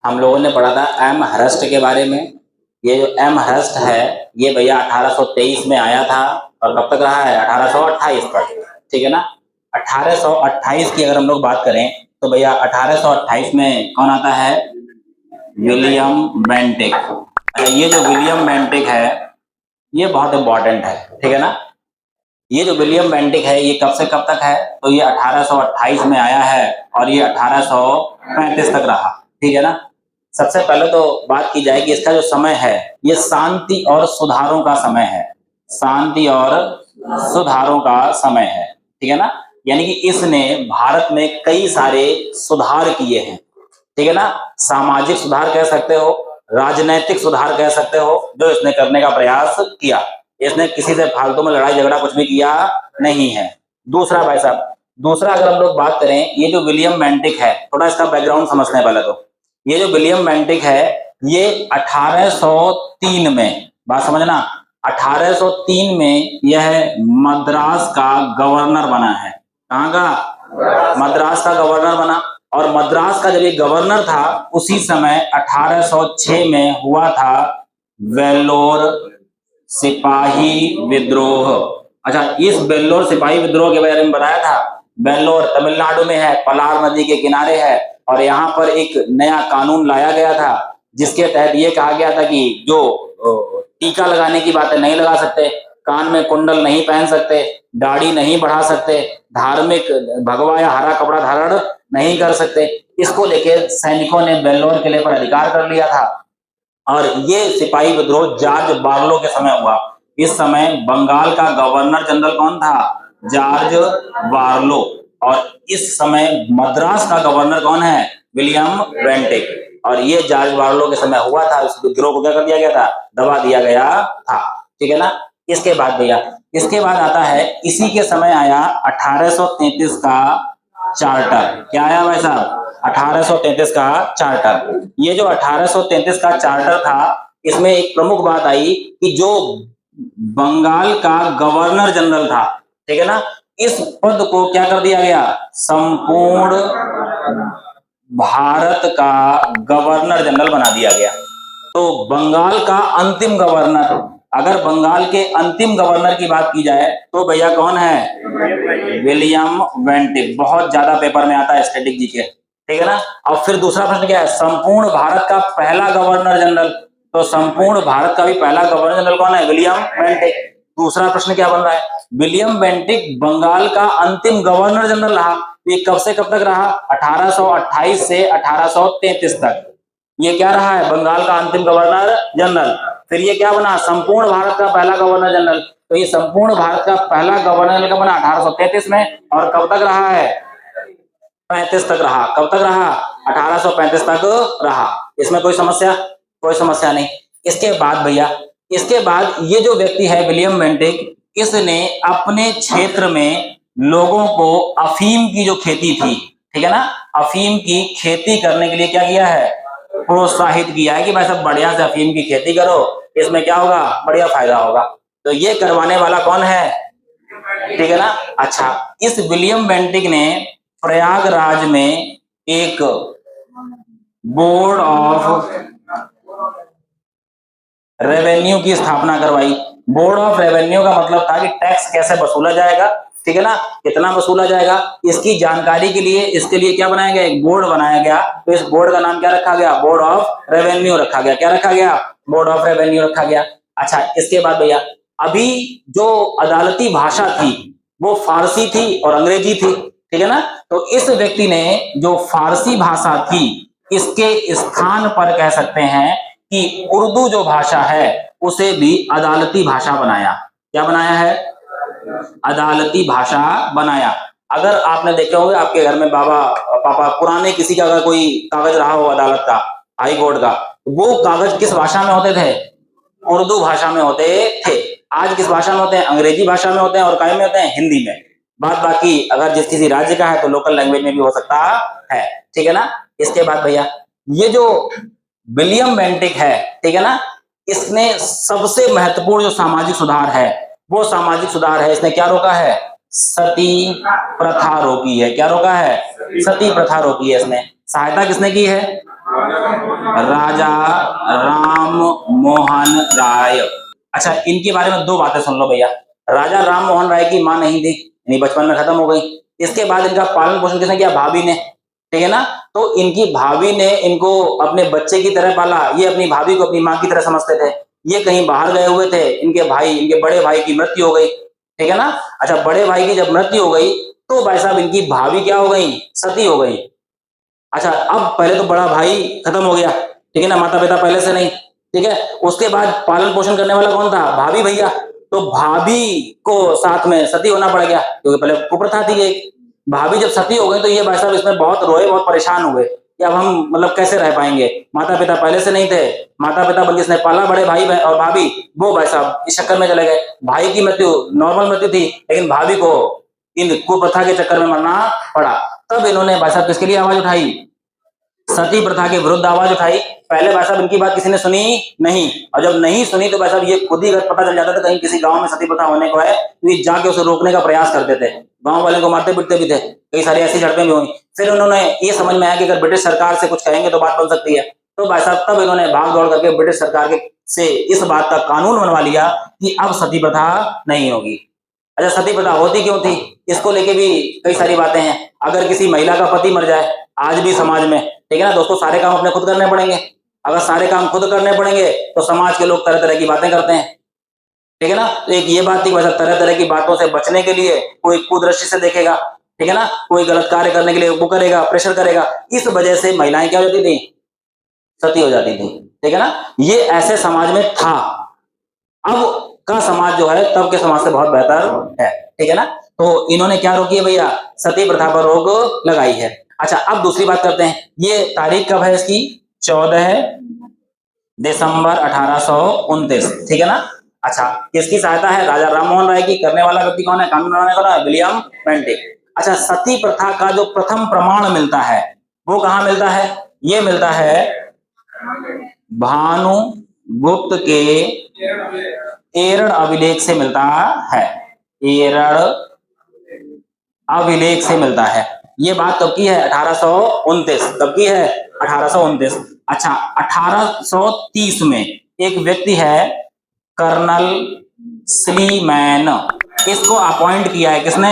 हम लोगों ने पढ़ा था एम हर्स्ट के बारे में। ये जो एम हर्स्ट है ये भैया 1823 में आया था और कब तक रहा है 1828 तक, ठीक है ना। 1828 की अगर हम लोग बात करें तो भैया 1828 में कौन आता है, विलियम बेंटिक। ये जो विलियम बेंटिक है ये बहुत इंपॉर्टेंट है, ठीक है ना। ये जो विलियम बेंटिक है ये कब से कब तक है, तो ये 1828 में आया है और ये 1835 तक रहा, ठीक है ना। सबसे पहले तो बात की जाए कि इसका जो समय है ये शांति और सुधारों का समय है, शांति और सुधारों का समय है, ठीक है ना। यानी कि इसने भारत में कई सारे सुधार किए हैं, ठीक है ना। सामाजिक सुधार कह सकते हो, राजनैतिक सुधार कह सकते हो, जो इसने करने का प्रयास किया। इसने किसी से फालतू में लड़ाई झगड़ा कुछ भी किया नहीं है। दूसरा भाई साहब, दूसरा अगर हम लोग बात करें, ये जो विलियम बेंटिक है, थोड़ा इसका बैकग्राउंड समझते हैं पहले तो। ये जो विलियम बेंटिक है ये 1803 में, बात समझना, 1803 में यह मद्रास का गवर्नर बना है। कहाँ का, मद्रास का गवर्नर बना। और मद्रास का जब ये गवर्नर था उसी समय 1806 में हुआ था वेल्लोर सिपाही विद्रोह। अच्छा, इस वेल्लोर सिपाही विद्रोह के बारे में बताया था। वेल्लोर तमिलनाडु में है, पलार नदी के किनारे है, और यहाँ पर एक नया कानून लाया गया था जिसके तहत ये कहा गया था कि जो टीका लगाने की बातें नहीं लगा सकते, कान में कुंडल नहीं पहन सकते, दाढ़ी नहीं बढ़ा सकते, धार्मिक भगवा या हरा कपड़ा धारण नहीं कर सकते। इसको लेके सैनिकों ने वेल्लोर किले पर अधिकार कर लिया था। और ये सिपाही विद्रोह जॉर्ज बार्लो के समय हुआ। इस समय बंगाल का गवर्नर जनरल कौन था, जॉर्ज बार्लो। और इस समय मद्रास का गवर्नर कौन है, विलियम बेंटिक। और ये जॉर्ज बार्लो के समय हुआ था। इस विद्रोह को क्या कर दिया गया था, दबा दिया गया था, ठीक है ना। इसके बाद भैया, इसके बाद आता है, इसी के समय आया 1833 का चार्टर। क्या आया भाई साहब, 1833 का चार्टर। ये जो 1833 का चार्टर था इसमें एक प्रमुख बात आई कि जो बंगाल का गवर्नर जनरल था, ठीक है ना, इस पद को क्या कर दिया गया, संपूर्ण भारत का गवर्नर जनरल बना दिया गया। तो बंगाल का अंतिम गवर्नर, अगर बंगाल के अंतिम गवर्नर की बात की जाए तो भैया कौन है, विलियम बेंटिक। बहुत ज्यादा पेपर में आता है स्टैटिक जी के, ठीक है ना। और फिर दूसरा प्रश्न क्या है, संपूर्ण भारत का पहला गवर्नर जनरल। तो संपूर्ण भारत का भी पहला गवर्नर जनरल कौन है, विलियम बेंटिक। दूसरा प्रश्न क्या बन रहा है, विलियम बेंटिक बंगाल का अंतिम गवर्नर जनरल रहा। ये कब से कब तक रहा, 1828 से 1833 तक। ये क्या रहा है, बंगाल का अंतिम गवर्नर जनरल। फिर ये क्या बना, संपूर्ण भारत का पहला गवर्नर जनरल। तो ये संपूर्ण भारत का पहला गवर्नर जनरल बना 1833 में, और कब तक रहा है, 35 तक रहा। कब तक रहा, 1835 तक रहा। इसमें कोई समस्या, कोई समस्या नहीं। इसके बाद भैया, इसके बाद ये जो व्यक्ति है विलियम बेंटिक, इसने अपने क्षेत्र में लोगों को अफीम की जो खेती थी, ठीक है ना, अफीम की खेती करने के लिए क्या किया है, प्रोत्साहित किया है कि भाई सब बढ़िया से अफीम की खेती करो, इसमें क्या होगा, बढ़िया फायदा होगा। तो ये करवाने वाला कौन है, ठीक है ना। अच्छा, इस विलियम बेंटिक ने प्रयागराज में एक बोर्ड ऑफ रेवेन्यू की स्थापना करवाई। बोर्ड ऑफ रेवेन्यू का मतलब था कि टैक्स कैसे वसूला जाएगा, ठीक है ना, कितना वसूला जाएगा, इसकी जानकारी के लिए, इसके लिए क्या बनाया गया, एक बोर्ड बनाया गया। तो इस बोर्ड का नाम क्या रखा गया, बोर्ड ऑफ रेवेन्यू रखा गया। क्या रखा गया, बोर्ड ऑफ रेवेन्यू रखा गया। अच्छा, इसके बाद भैया, अभी जो अदालती भाषा थी वो फारसी थी और अंग्रेजी थी, ठीक है ना। तो इस व्यक्ति ने जो फारसी भाषा थी इसके स्थान पर कह सकते हैं कि उर्दू जो भाषा है उसे भी अदालती भाषा बनाया। क्या बनाया है, अदालती भाषा बनाया। अगर आपने देखे होंगे आपके घर में बाबा पापा पुराने किसी का अगर कोई कागज रहा हो अदालत का, हाई कोर्ट का, वो कागज किस भाषा में होते थे, उर्दू भाषा में होते थे। आज किस भाषा में होते हैं, अंग्रेजी भाषा में होते हैं, और काय में होते हैं, हिंदी में। बात बाकी अगर जिस किसी राज्य का है तो लोकल लैंग्वेज में भी हो सकता है, ठीक है ना। इसके बाद भैया, ये जो विलियम बेंटिक है, ठीक है ना, इसने सबसे महत्वपूर्ण जो सामाजिक सुधार है वो सामाजिक सुधार है, इसने क्या रोका है, सती प्रथा रोकी है। क्या रोका है, सती प्रथा रोकी है इसने। सहायता किसने की है, राजा राम मोहन राय। अच्छा, इनके बारे में दो बातें सुन लो भैया। राजा राम मोहन राय की मां नहीं थी, यानी बचपन में खत्म हो गई। इसके बाद इनका पालन पोषण किसने किया? भाभी ने, ठीक है ना। तो इनकी भाभी ने इनको अपने बच्चे की तरह पाला। ये अपनी भाभी को अपनी मां की तरह समझते थे। ये कहीं बाहर गए हुए थे, इनके भाई, इनके बड़े भाई की मृत्यु हो गई, ठीक है ना। अच्छा, बड़े भाई की जब मृत्यु हो गई तो भाई साहब इनकी भाभी क्या हो गई? सती हो गई। अच्छा, अब पहले तो बड़ा भाई खत्म हो गया, ठीक है ना, माता पिता पहले से नहीं, ठीक है। उसके बाद पालन पोषण करने वाला कौन था? भाभी भैया। तो भाभी को साथ में सती होना पड़ गया, क्योंकि पहले कुप्रथा थी एक। भाभी जब सती हो गई तो ये भाई साहब इसमें बहुत रोए, बहुत परेशान हुए कि अब हम मतलब कैसे रह पाएंगे। माता पिता पहले से नहीं थे, माता पिता बल्कि इसने पाला बड़े भाई और भाभी, वो भाई साहब इस चक्कर में चले गए। भाई की मृत्यु नॉर्मल मृत्यु थी, लेकिन भाभी को इन कुप्रथा के चक्कर में मरना पड़ा। तब इन्होंने भाई साहब किसके लिए आवाज उठाई? सती प्रथा के विरुद्ध आवाज उठाई। पहले भाई साहब इनकी बात किसी ने सुनी नहीं, और जब नहीं सुनी तो भाई साहब ये खुद ही अगर पता चल जाता था कहीं किसी गांव में सती प्रथा होने को है तो ये जाके उसे रोकने का प्रयास करते थे। गांव वाले को मारते पीटते भी थे, कई सारी ऐसी झड़पें भी हुई। फिर उन्होंने ये समझ में आया कि अगर ब्रिटिश सरकार से कुछ कहेंगे तो बात बन सकती है, तो भाई साहब तब इन्होंने भाग दौड़ करके ब्रिटिश सरकार के से इस बात का कानून बनवा लिया कि अब सती प्रथा नहीं होगी। अच्छा, सती प्रथा होती क्यों थी? इसको लेके भी कई सारी बातें हैं। अगर किसी महिला का पति मर जाए आज भी समाज में, ठीक है ना दोस्तों, सारे काम अपने खुद करने पड़ेंगे। अगर सारे काम खुद करने पड़ेंगे तो समाज के लोग तरह तरह की बातें करते हैं, ठीक है ना। तो एक ये बात थी कि तरह तरह की बातों से बचने के लिए कोई कुदृष्टि से देखेगा, ठीक है ना, कोई गलत कार्य करने के लिए वो करेगा, प्रेशर करेगा। इस वजह से महिलाएं क्या हो जाती थी? सती हो जाती थी, ठीक है ना। ये ऐसे समाज में था। अब का समाज जो है तब के समाज से बहुत बेहतर है, ठीक है ना। तो इन्होंने क्या रोकी है भैया? सती प्रथा पर रोक लगाई है। अच्छा, अब दूसरी बात करते हैं। ये तारीख कब है इसकी? 14 दिसंबर 1829, ठीक है ना। अच्छा, किसकी सहायता है? राजा राम मोहन राय की। करने वाला व्यक्ति कौन है? कानून बनाने वाला? William Bentinck. अच्छा, सती प्रथा का जो प्रथम प्रमाण मिलता है वो कहां मिलता है? ये मिलता है भानुगुप्त के एरण अभिलेख से मिलता है। एरण अभिलेख से मिलता है। ये बात कब की है? 1829। कब की है? 1829। अच्छा, 1830 में एक व्यक्ति है कर्नल स्लीमैन, इसको अपॉइंट किया है किसने?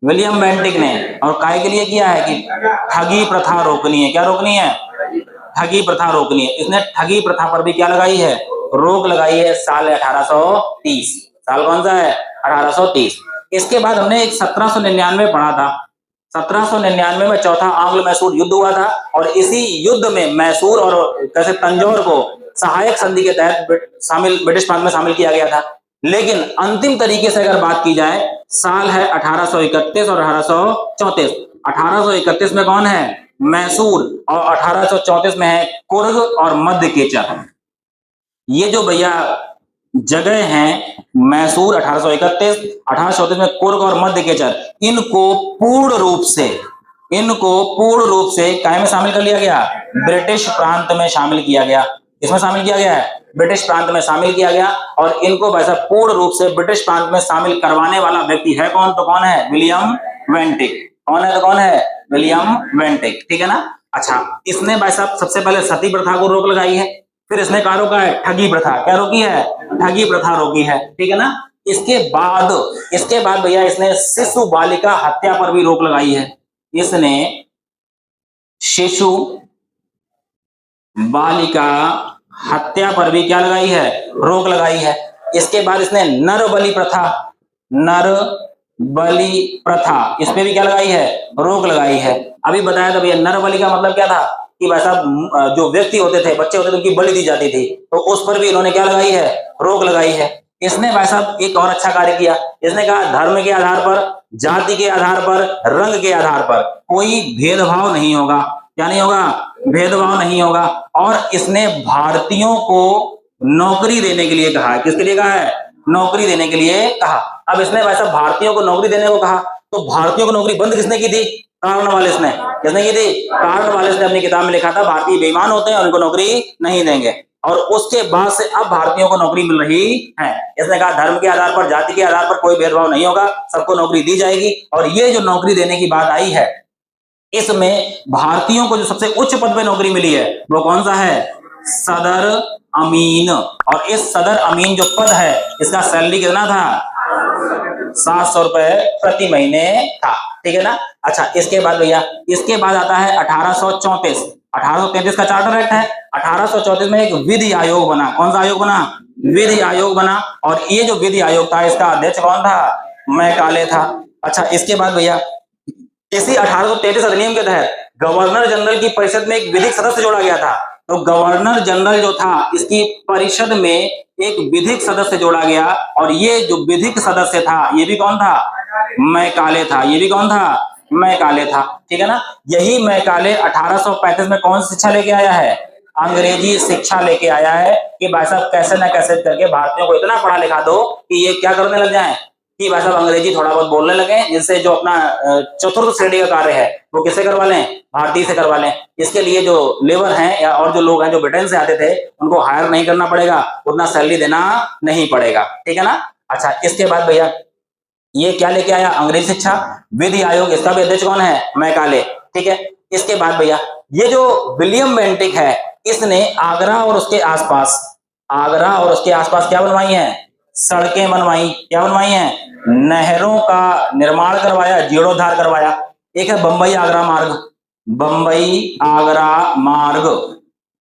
विलियम बेंटिक ने। और काय के लिए किया है? कि ठगी प्रथा रोकनी है। क्या रोकनी है? ठगी प्रथा रोकनी है। इसने ठगी प्रथा पर भी क्या लगाई है? रोक लगाई है। साल 1830। साल कौन सा है? 1830। इसके बाद हमने एक 1799 पढ़ा था। 1799 में चौथा आंग्ल मैसूर युद्ध हुआ था, और इसी युद्ध में मैसूर और कैसे तंजौर को सहायक संधि के तहत शामिल ब्रिटिश प्रांत में शामिल किया गया था। लेकिन अंतिम तरीके से अगर बात की जाए, साल है 1831 और 1834। 1831 में कौन है? मैसूर, और 1834 में है कुर्ग और मध्य केचर। ये जो भैया जगह हैं, मैसूर 1831, 1834 में कुर्ग और मध्य केचर, इनको पूर्ण रूप से काय में शामिल कर लिया गया? ब्रिटिश प्रांत में शामिल किया गया। इसमें शामिल किया गया है? ब्रिटिश प्रांत में शामिल किया गया। और इनको वैसा पूर्ण रूप से ब्रिटिश प्रांत में शामिल करवाने वाला व्यक्ति है कौन? तो कौन है? William Bentinck. कौन है? तो कौन है? विलियम बेंटिक, ठीक है ना। अच्छा, इसने भाई साहब सबसे पहले सती प्रथा को रोक लगाई है। फिर इसने कहा रोका है? ठगी प्रथा। क्या रोकी है? ठगी प्रथा रोकी है, ठीक है ना। इसके बाद भैया इसने शिशु बालिका हत्या पर भी रोक लगाई है। इसने शिशु बालिका हत्या पर भी क्या लगाई है? रोक लगाई है। इसके बाद इसने नर बलि प्रथा इस पे भी क्या लगाई है? रोक लगाई है। अभी बताया था भैया नर बलि का मतलब क्या था? कि भाई साहब जो व्यक्ति होते थे, बच्चे होते थे, उनकी बलि दी जाती थी, तो उस पर भी इन्होंने क्या लगाई है? रोक लगाई है। इसने भाई साहब एक और अच्छा कार्य किया। इसने कहा धर्म के आधार पर, जाति के आधार पर, रंग के आधार पर कोई भेदभाव नहीं होगा। क्या नहीं होगा? भेदभाव नहीं होगा। और इसने भारतीयों को नौकरी देने के लिए कहा। किसके लिए कहा है? नौकरी देने के लिए कहा। अब इसने भाई साहब भारतीयों को नौकरी देने को कहा, तो भारतीयों को नौकरी बंद किसने की थी? कार्नवालिस ने। किसने की थी? कार्नवालिस ने अपनी किताब में लिखा था भारतीय बेईमान होते हैं, उनको नौकरी नहीं देंगे। और उसके बाद से अब भारतीयों को नौकरी मिल रही है। इसने कहा धर्म के आधार पर, जाति के आधार पर कोई भेदभाव नहीं होगा, सबको नौकरी दी जाएगी। और ये जो नौकरी देने की बात आई है, इसमें भारतीयों को जो सबसे उच्च पद पे नौकरी मिली है वो कौन सा है? सदर अमीन। और इस सदर अमीन जो पद है इसका सैलरी कितना था? 700 रुपए प्रति महीने था, ठीक है ना। अच्छा, इसके बाद भैया, इसके बाद आता है 1834। 1833 का चार्टर एक्ट है। 1834 में एक विधि आयोग बना। कौन सा आयोग बना? विधि आयोग बना। और ये जो विधि आयोग था इसका अध्यक्ष कौन था? मैकाले था। अच्छा, इसके बाद भैया इसी 1833 अधिनियम के तहत गवर्नर जनरल की परिषद में एक विधिक सदस्य जोड़ा गया था। तो गवर्नर जनरल जो था इसकी परिषद में एक विधिक सदस्य जोड़ा गया। और ये जो विधिक सदस्य था ये भी कौन था? मैकाले था। ये भी कौन था? मैकाले था, ठीक है ना। यही मैकाले 1835 में कौन सी शिक्षा लेके आया है? अंग्रेजी शिक्षा लेके आया है कि भाई साहब कैसे ना कैसे करके भारतीयों को इतना पढ़ा लिखा दो कि ये क्या करने लग जाए कि भाई साहब अंग्रेजी थोड़ा बहुत बोलने लगे, जिससे जो अपना चतुर्थ श्रेणी का कार्य है वो किसे करवा लें? भारतीय से करवा लें। इसके लिए जो लेबर हैं या और जो लोग हैं जो ब्रिटेन से आते थे उनको हायर नहीं करना पड़ेगा, उतना सैलरी देना नहीं पड़ेगा, ठीक है ना। अच्छा, इसके बाद भैया ये क्या लेके आया? अंग्रेजी शिक्षा। विधि आयोग, इसका भी अध्यक्ष कौन है? मैकाले, ठीक है। इसके बाद भैया ये जो विलियम बेंटिक है इसने आगरा और उसके आसपास क्या बनवाई है? सड़कें बनवाई। क्या बनवाई है? नहरों का निर्माण करवाया, जीर्णोद्धार करवाया। एक है बंबई आगरा मार्ग, बंबई आगरा मार्ग,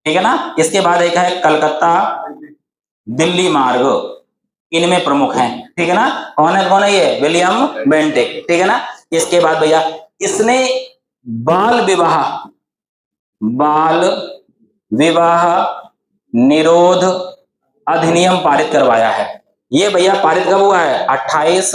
ठीक है ना। इसके बाद एक है कलकत्ता दिल्ली मार्ग, इनमें प्रमुख हैं, ठीक है ना। कौन है ये? विलियम बेंटिक, ठीक है ना। इसके बाद भैया इसने बाल विवाह निरोध अधिनियम पारित करवाया है। ये भैया पारित कब हुआ है? 28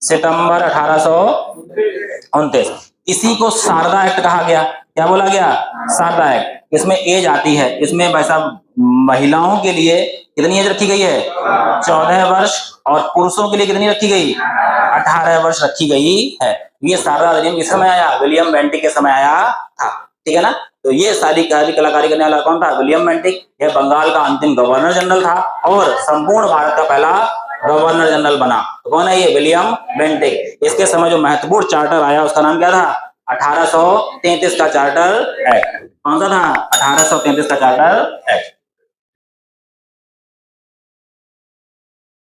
सितंबर 1829। इसी को शारदा एक्ट कहा गया। क्या बोला गया? शारदा एक्ट। इसमें एज आती है, इसमें भाई साहब महिलाओं के लिए कितनी एज रखी गई है? 14 वर्ष। और पुरुषों के लिए कितनी रखी गई? 18 वर्ष रखी गई है। ये शारदा अधिनियम किस समय आया? विलियम बेंटिक के समय आया था, ठीक है ना। तो ये सारी कलाकारी करने वाला कौन था? William Bentinck. यह बंगाल का अंतिम गवर्नर जनरल था और संपूर्ण भारत का पहला गवर्नर जनरल बना। तो कौन है ये? William Bentinck. इसके समय जो महत्वपूर्ण चार्टर आया उसका नाम क्या था? 1833 का चार्टर एक्ट। कौन सा था? 1833 का चार्टर एक्ट।